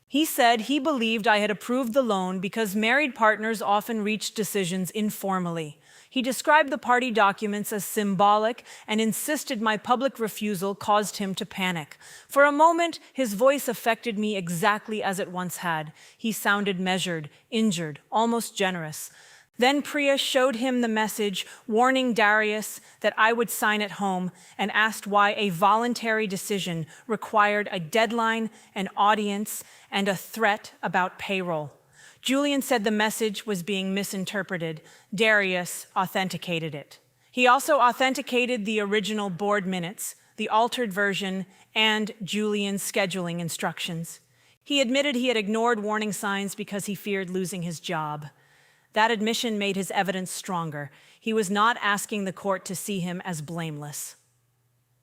A: He said he believed I had approved the loan because married partners often reach decisions informally. He described the party documents as symbolic and insisted my public refusal caused him to panic. For a moment, his voice affected me exactly as it once had. He sounded measured, injured, almost generous. Then Priya showed him the message warning Darius that I would sign at home and asked why a voluntary decision required a deadline, an audience, and a threat about payroll. Julian said the message was being misinterpreted. Darius authenticated it. He also authenticated the original board minutes, the altered version, and Julian's scheduling instructions. He admitted he had ignored warning signs because he feared losing his job. That admission made his evidence stronger. He was not asking the court to see him as blameless.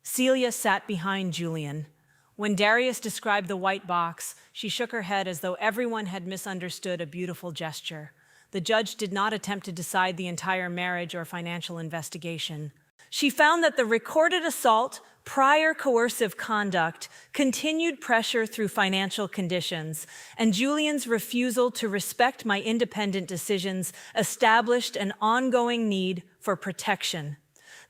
A: Celia sat behind Julian. When Darius described the white box, she shook her head as though everyone had misunderstood a beautiful gesture. The judge did not attempt to decide the entire marriage or financial investigation. She found that the recorded assault, prior coercive conduct, continued pressure through financial conditions, and Julian's refusal to respect my independent decisions established an ongoing need for protection.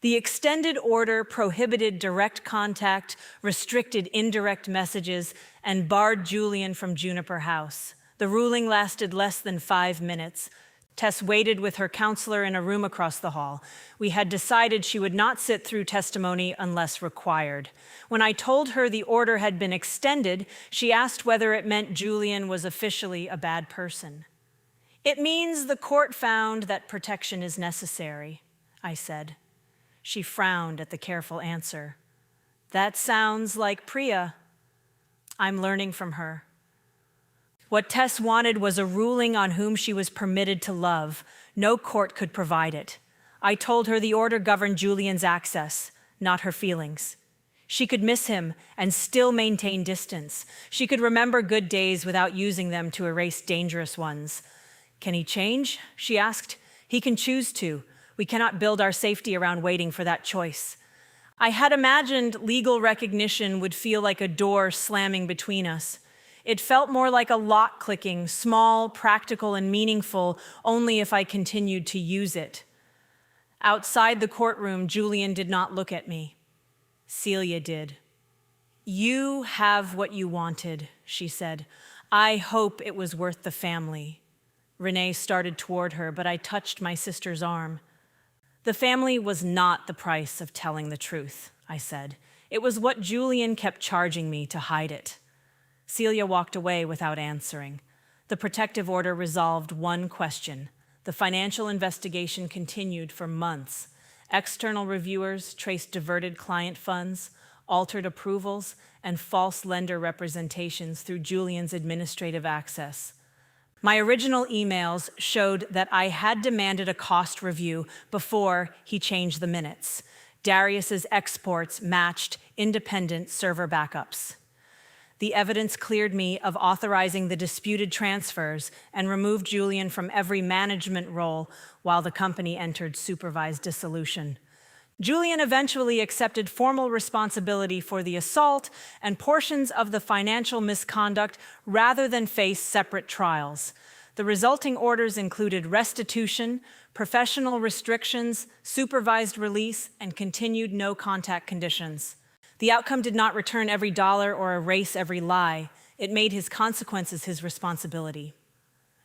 A: The extended order prohibited direct contact, restricted indirect messages, and barred Julian from Juniper House. The ruling lasted less than 5 minutes. Tess waited with her counselor in a room across the hall. We had decided she would not sit through testimony unless required. When I told her the order had been extended, she asked whether it meant Julian was officially a bad person. "It means the court found that protection is necessary," I said. She frowned at the careful answer. "That sounds like Priya." I'm learning from her. What Tess wanted was a ruling on whom she was permitted to love. No court could provide it. I told her the order governed Julian's access, not her feelings. She could miss him and still maintain distance. She could remember good days without using them to erase dangerous ones. Can he change? She asked. He can choose to. We cannot build our safety around waiting for that choice. I had imagined legal recognition would feel like a door slamming between us. It felt more like a lock clicking, small, practical, and meaningful, only if I continued to use it. Outside the courtroom, Julian did not look at me. Celia did. "You have what you wanted," she said. "I hope it was worth the family." Renee started toward her, but I touched my sister's arm. "The family was not the price of telling the truth," I said. "It was what Julian kept charging me to hide it." Celia walked away without answering. The protective order resolved one question. The financial investigation continued for months. External reviewers traced diverted client funds, altered approvals, and false lender representations through Julian's administrative access. My original emails showed that I had demanded a cost review before he changed the minutes. Darius's exports matched independent server backups. The evidence cleared me of authorizing the disputed transfers and removed Julian from every management role while the company entered supervised dissolution. Julian eventually accepted formal responsibility for the assault and portions of the financial misconduct rather than face separate trials. The resulting orders included restitution, professional restrictions, supervised release, and continued no-contact conditions. The outcome did not return every dollar or erase every lie. It made his consequences his responsibility.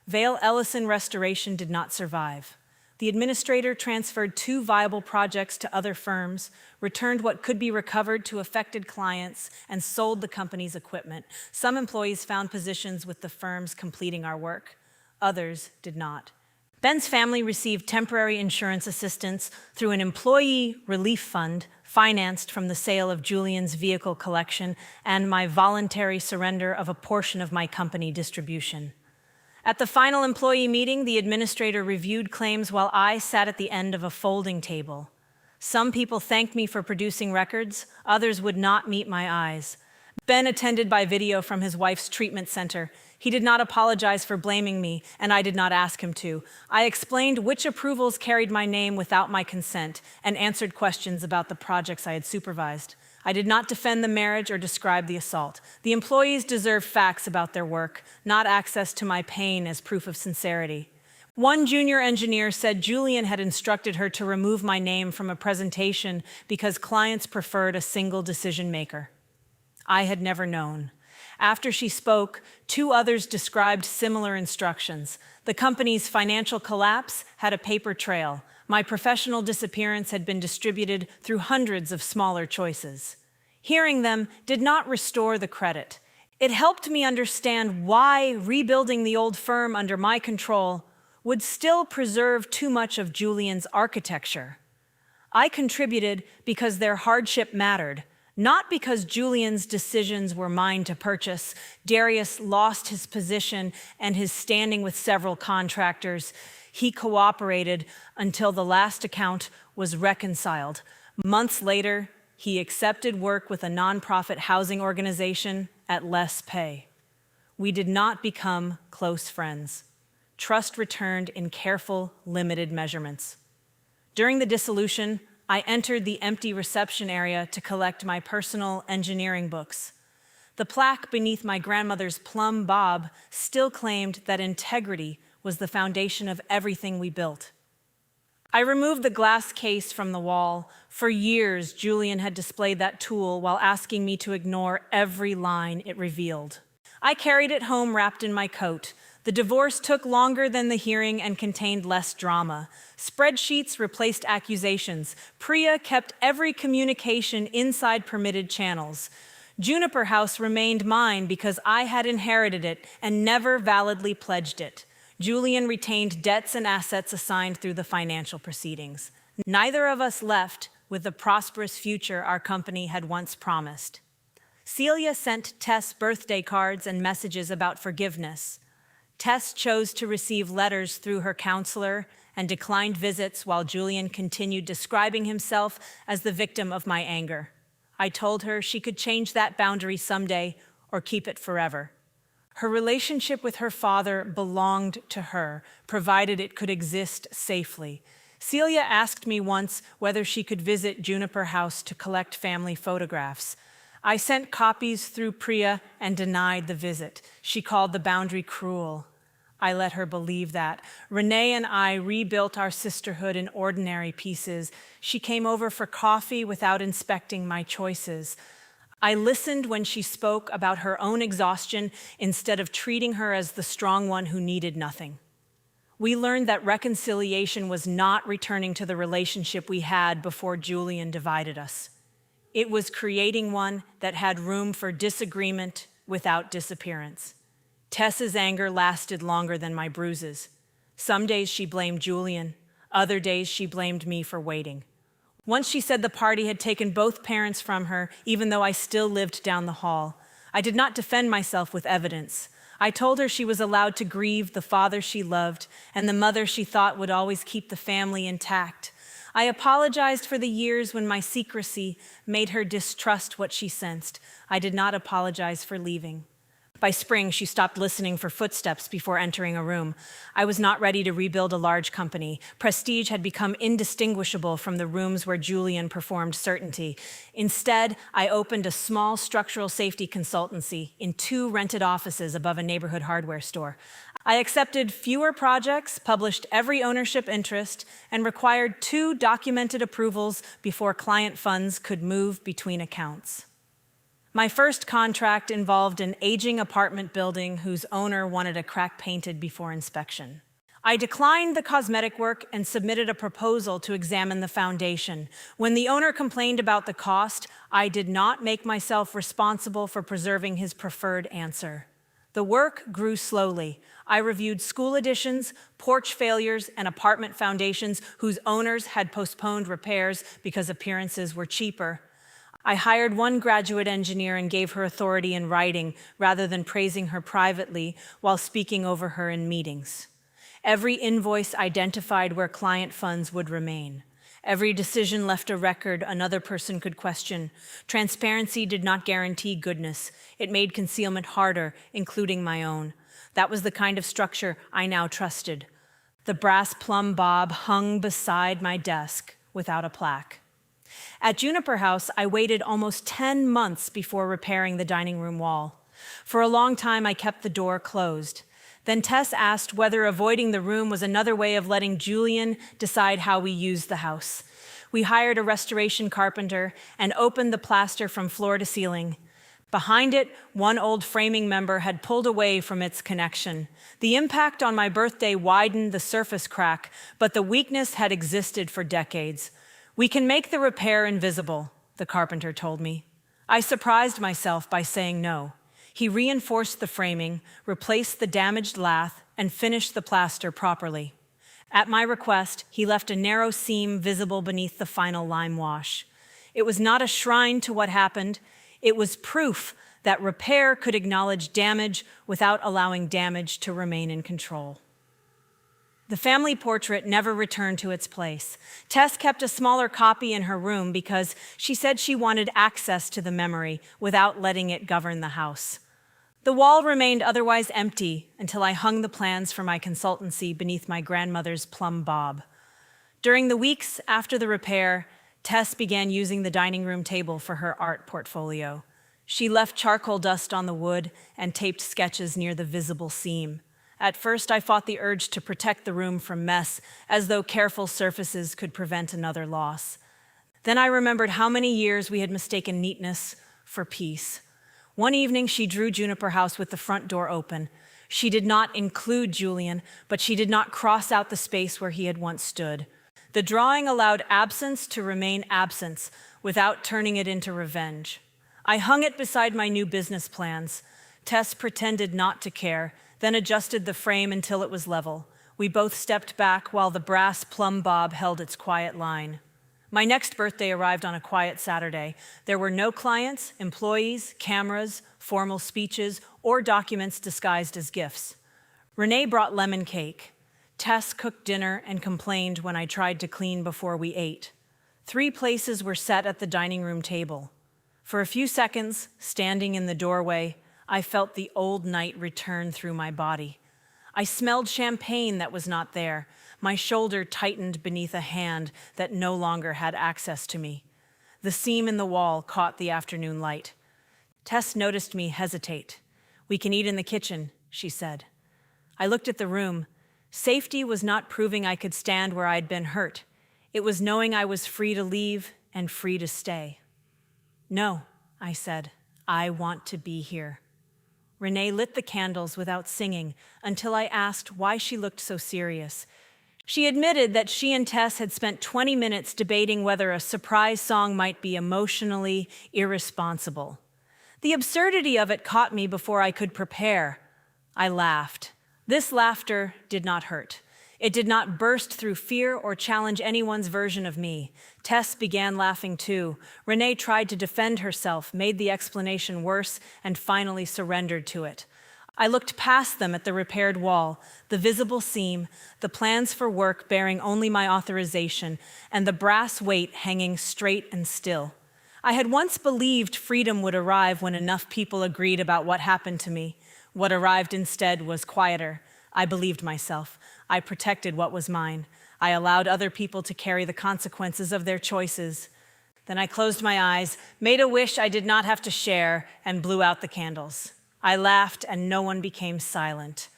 A: Vale Ellison Restoration did not survive. The administrator transferred 2 viable projects to other firms, returned what could be recovered to affected clients, and sold the company's equipment. Some employees found positions with the firms completing our work. Others did not. Ben's family received temporary insurance assistance through an employee relief fund financed from the sale of Julian's vehicle collection and my voluntary surrender of a portion of my company distribution. At the final employee meeting, the administrator reviewed claims while I sat at the end of a folding table. Some people thanked me for producing records, others would not meet my eyes. Ben attended by video from his wife's treatment center. He did not apologize for blaming me, and I did not ask him to. I explained which approvals carried my name without my consent and answered questions about the projects I had supervised. I did not defend the marriage or describe the assault. The employees deserve facts about their work, not access to my pain as proof of sincerity. One junior engineer said Julian had instructed her to remove my name from a presentation because clients preferred a single decision maker. I had never known. After she spoke, 2 others described similar instructions. The company's financial collapse had a paper trail. My professional disappearance had been distributed through hundreds of smaller choices. Hearing them did not restore the credit. It helped me understand why rebuilding the old firm under my control would still preserve too much of Julian's architecture. I contributed because their hardship mattered, not because Julian's decisions were mine to purchase. Darius lost his position and his standing with several contractors. He cooperated until the last account was reconciled. Months later, he accepted work with a nonprofit housing organization at less pay. We did not become close friends. Trust returned in careful, limited measurements. During the dissolution, I entered the empty reception area to collect my personal engineering books. The plaque beneath my grandmother's plumb bob still claimed that integrity was the foundation of everything we built. I removed the glass case from the wall. For years, Julian had displayed that tool while asking me to ignore every line it revealed. I carried it home wrapped in my coat. The divorce took longer than the hearing and contained less drama. Spreadsheets replaced accusations. Priya kept every communication inside permitted channels. Juniper House remained mine because I had inherited it and never validly pledged it. Julian retained debts and assets assigned through the financial proceedings. Neither of us left with the prosperous future our company had once promised. Celia sent Tess birthday cards and messages about forgiveness. Tess chose to receive letters through her counselor and declined visits while Julian continued describing himself as the victim of my anger. I told her she could change that boundary someday or keep it forever. Her relationship with her father belonged to her, provided it could exist safely. Celia asked me once whether she could visit Juniper House to collect family photographs. I sent copies through Priya and denied the visit. She called the boundary cruel. I let her believe that. Renee and I rebuilt our sisterhood in ordinary pieces. She came over for coffee without inspecting my choices. I listened when she spoke about her own exhaustion instead of treating her as the strong one who needed nothing. We learned that reconciliation was not returning to the relationship we had before Julian divided us. It was creating one that had room for disagreement without disappearance. Tess's anger lasted longer than my bruises. Some days she blamed Julian, other days she blamed me for waiting. Once she said the party had taken both parents from her, even though I still lived down the hall. I did not defend myself with evidence. I told her she was allowed to grieve the father she loved and the mother she thought would always keep the family intact. I apologized for the years when my secrecy made her distrust what she sensed. I did not apologize for leaving. By spring, she stopped listening for footsteps before entering a room. I was not ready to rebuild a large company. Prestige had become indistinguishable from the rooms where Julian performed certainty. Instead, I opened a small structural safety consultancy in 2 rented offices above a neighborhood hardware store. I accepted fewer projects, published every ownership interest, and required 2 documented approvals before client funds could move between accounts. My first contract involved an aging apartment building whose owner wanted a crack painted before inspection. I declined the cosmetic work and submitted a proposal to examine the foundation. When the owner complained about the cost, I did not make myself responsible for preserving his preferred answer. The work grew slowly. I reviewed school additions, porch failures, and apartment foundations whose owners had postponed repairs because appearances were cheaper. I hired one graduate engineer and gave her authority in writing rather than praising her privately while speaking over her in meetings. Every invoice identified where client funds would remain. Every decision left a record another person could question. Transparency did not guarantee goodness. It made concealment harder, including my own. That was the kind of structure I now trusted. The brass plumb bob hung beside my desk without a plaque. At Juniper House, I waited almost 10 months before repairing the dining room wall. For a long time, I kept the door closed. Then Tess asked whether avoiding the room was another way of letting Julian decide how we used the house. We hired a restoration carpenter and opened the plaster from floor to ceiling. Behind it, one old framing member had pulled away from its connection. The impact on my birthday widened the surface crack, but the weakness had existed for decades. "We can make the repair invisible," the carpenter told me. I surprised myself by saying no. He reinforced the framing, replaced the damaged lath, and finished the plaster properly. At my request, he left a narrow seam visible beneath the final lime wash. It was not a shrine to what happened. It was proof that repair could acknowledge damage without allowing damage to remain in control. The family portrait never returned to its place. Tess kept a smaller copy in her room because she said she wanted access to the memory without letting it govern the house. The wall remained otherwise empty until I hung the plans for my consultancy beneath my grandmother's plumb bob. During the weeks after the repair, Tess began using the dining room table for her art portfolio. She left charcoal dust on the wood and taped sketches near the visible seam. At first, I fought the urge to protect the room from mess, as though careful surfaces could prevent another loss. Then I remembered how many years we had mistaken neatness for peace. One evening, she drew Juniper House with the front door open. She did not include Julian, but she did not cross out the space where he had once stood. The drawing allowed absence to remain absence without turning it into revenge. I hung it beside my new business plans. Tess pretended not to care, then adjusted the frame until it was level. We both stepped back while the brass plumb bob held its quiet line. My next birthday arrived on a quiet Saturday. There were no clients, employees, cameras, formal speeches, or documents disguised as gifts. Renee brought lemon cake. Tess cooked dinner and complained when I tried to clean before we ate. 3 places were set at the dining room table. For a few seconds, standing in the doorway, I felt the old night return through my body. I smelled champagne that was not there. My shoulder tightened beneath a hand that no longer had access to me. The seam in the wall caught the afternoon light. Tess noticed me hesitate. "We can eat in the kitchen," she said. I looked at the room. Safety was not proving I could stand where I'd been hurt. It was knowing I was free to leave and free to stay. "No," I said. "I want to be here." Renee lit the candles without singing until I asked why she looked so serious. She admitted that she and Tess had spent 20 minutes debating whether a surprise song might be emotionally irresponsible. The absurdity of it caught me before I could prepare. I laughed. This laughter did not hurt. It did not burst through fear or challenge anyone's version of me. Tess began laughing too. Renee tried to defend herself, made the explanation worse, and finally surrendered to it. I looked past them at the repaired wall, the visible seam, the plans for work bearing only my authorization, and the brass weight hanging straight and still. I had once believed freedom would arrive when enough people agreed about what happened to me. What arrived instead was quieter. I believed myself. I protected what was mine. I allowed other people to carry the consequences of their choices. Then I closed my eyes, made a wish I did not have to share, and blew out the candles. I laughed, and no one became silent.